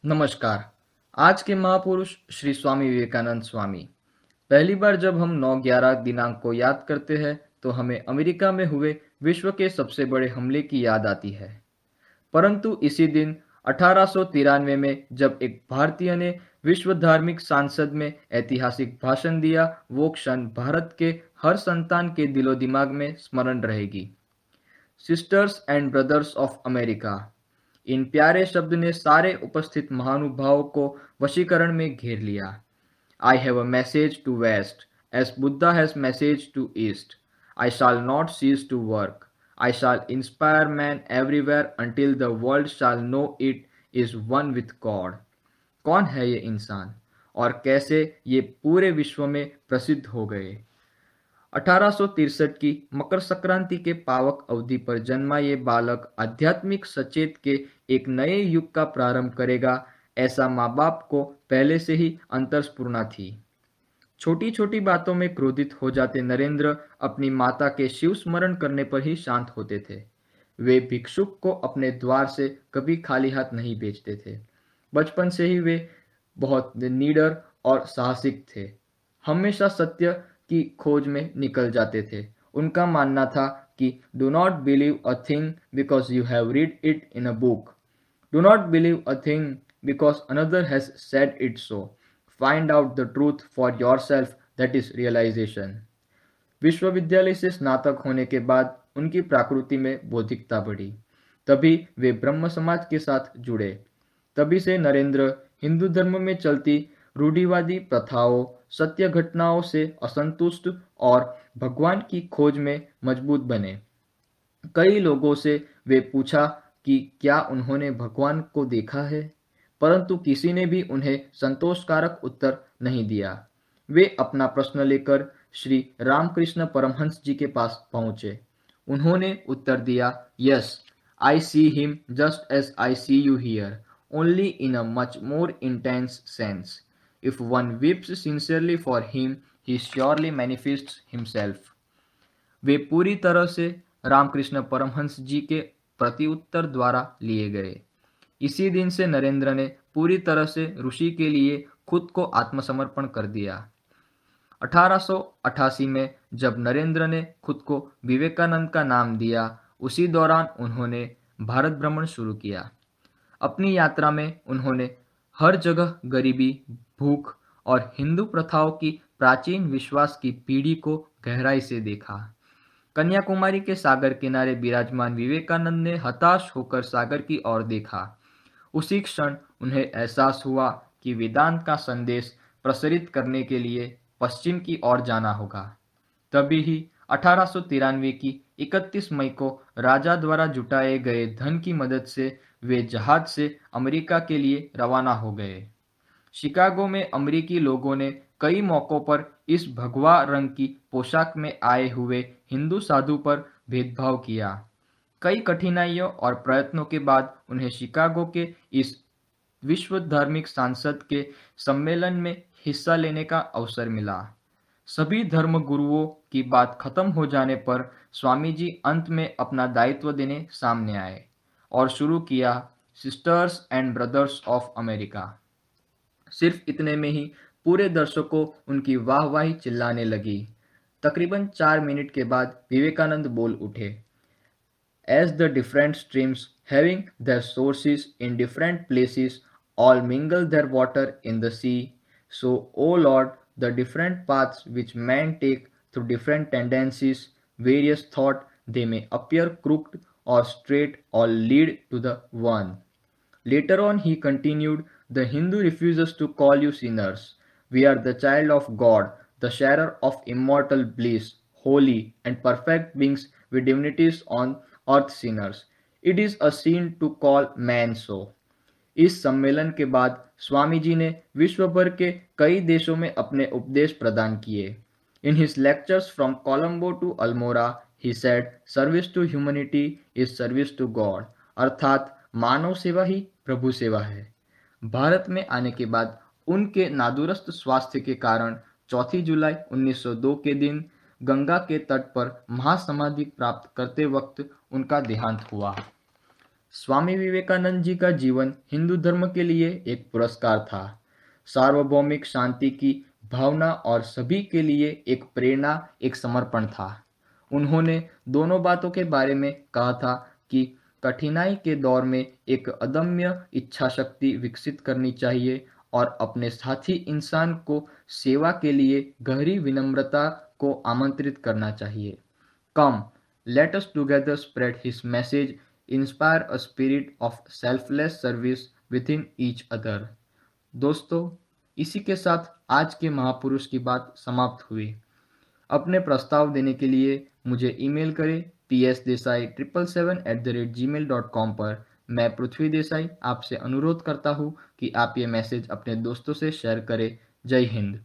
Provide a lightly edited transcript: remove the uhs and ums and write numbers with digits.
नमस्कार। आज के महापुरुष श्री स्वामी विवेकानंद स्वामी। पहली बार जब हम 9/11 दिनांक को याद करते हैं तो हमें अमेरिका में हुए विश्व के सबसे बड़े हमले की याद आती है। परंतु इसी दिन 1893 में जब एक भारतीय ने विश्व धार्मिक संसद में ऐतिहासिक भाषण दिया, वो क्षण भारत के हर संतान के दिलो दिमाग में स्मरण रहेगी। Sisters and brothers of America, इन प्यारे शब्द ने सारे उपस्थित महानुभावों को वशीकरण में घेर लिया। I have a message to West, as Buddha has message to East. I shall not cease to work. I shall inspire man everywhere until the world shall know it is one with God. कौन है ये इंसान और कैसे ये पूरे विश्व में प्रसिद्ध हो गए? 1863 की मकर संक्रांति के पावक अवधि पर जन्मा ये बालक आध्यात्मिक सचेत के एक नए युग का प्रारंभ करेगा, ऐसा माँ बाप को पहले से ही अंतर्स्फुरणा थी। छोटी छोटी बातों में क्रोधित हो जाते नरेंद्र अपनी माता के शिव स्मरण करने पर ही शांत होते थे। वे भिक्षुक को अपने द्वार से कभी खाली हाथ नहीं भेजते थे। बचपन से ही वे बहुत निडर और साहसिक थे। हमेशा सत्य की खोज में निकल जाते थे। उनका मानना था कि do not believe a thing because you have read it in a book, do not believe a thing because another has said it so, find out the truth for your self, that is realization. विश्वविद्यालय से स्नातक होने के बाद उनकी प्रकृति में बौद्धिकता बढ़ी। तभी वे ब्रह्म समाज के साथ जुड़े। तभी से नरेंद्र हिंदू धर्म में चलती रूढ़िवादी प्रथाओं, सत्य घटनाओं से असंतुष्ट और भगवान की खोज में मजबूत बने। कई लोगों से वे पूछा कि क्या उन्होंने भगवान को देखा है, परंतु किसी ने भी उन्हें संतोषकारक उत्तर नहीं दिया। वे अपना प्रश्न लेकर श्री रामकृष्ण परमहंस जी के पास पहुंचे। उन्होंने उत्तर दिया, yes, I see him just as I see you here, only in a much more intense sense. If one weeps sincerely for him, he surely manifests himself. वे पूरी तरह से रामकृष्ण परमहंस जी के प्रत्युत्तर द्वारा लिए गए। इसी दिन से नरेंद्र ने पूरी तरह से ऋषि के लिए खुद को आत्मसमर्पण कर दिया। 1888 में जब नरेंद्र ने खुद को विवेकानंद का नाम दिया, उसी दौरान उन्होंने भारत भ्रमण शुरू किया। अपनी यात्रा में उन्होंने हर जगह गरीबी, भूख और हिंदू प्रथाओं की प्राचीन विश्वास की पीढ़ी को गहराई से देखा। कन्याकुमारी के सागर किनारे विराजमान विवेकानंद ने हताश होकर सागर की ओर देखा। उसी क्षण उन्हें एहसास हुआ कि वेदांत का संदेश प्रसारित करने के लिए पश्चिम की ओर जाना होगा। तभी ही 1893 की 31 मई को राजा द्वारा जुटाए गए धन की मदद से वे जहाज से अमेरिका के लिए रवाना हो गए। शिकागो में अमेरिकी लोगों ने कई मौकों पर इस भगवा रंग की पोशाक में आए हुए हिंदू साधु पर भेदभाव किया। कई कठिनाइयों और प्रयत्नों के बाद उन्हें शिकागो के इस विश्व धार्मिक सांसद के सम्मेलन में हिस्सा लेने का अवसर मिला। सभी धर्म गुरुओं की बात खत्म हो जाने पर स्वामी जी अंत में अपना दायित्व देने सामने आए और शुरू किया sisters and brothers of America. सिर्फ इतने में ही पूरे दर्शकों उनकी वाहवाही चिल्लाने लगी। तकरीबन 4 मिनट के बाद विवेकानंद बोल उठे, as the different streams having their sources in different places all mingle their water in the sea, so, O Lord, the different paths which men take through different tendencies, various thought, they may appear crooked or straight, all lead to the one. Later on, he continued, the Hindu refuses to call you sinners. We are the child of God, the sharer of immortal bliss, holy and perfect beings with divinities on earth sinners. It is a sin to call man so. इस सम्मेलन के बाद स्वामी जी ने विश्व भर के कई देशों में अपने उपदेश प्रदान किए। In his lectures from Colombo to Almora he said, service to humanity is service to God, अर्थात मानव सेवा ही प्रभु सेवा है। भारत में आने के बाद उनके नादुरुस्त स्वास्थ्य के कारण 4 जुलाई 1902 के दिन गंगा के तट पर महासमाधि प्राप्त करते वक्त उनका देहांत हुआ। स्वामी विवेकानंद जी का जीवन हिंदू धर्म के लिए एक पुरस्कार था, सार्वभौमिक शांति की भावना और सभी के लिए एक प्रेरणा, एक समर्पण था। उन्होंने दोनों बातों के बारे में कहा था कि कठिनाई के दौर में एक अदम्य इच्छा शक्ति विकसित करनी चाहिए और अपने साथी इंसान को सेवा के लिए गहरी विनम्रता को आमंत्रित करना चाहिए। Come, let us together spread his message, inspire a spirit of selfless service within each other. दोस्तों, इसी के साथ आज के महापुरुष की बात समाप्त हुई। अपने प्रस्ताव देने के लिए मुझे ईमेल करें psdesai777@gmail.com पर। मैं पृथ्वी देसाई आपसे अनुरोध करता हूँ कि आप ये मैसेज अपने दोस्तों से शेयर करें। जय हिंद।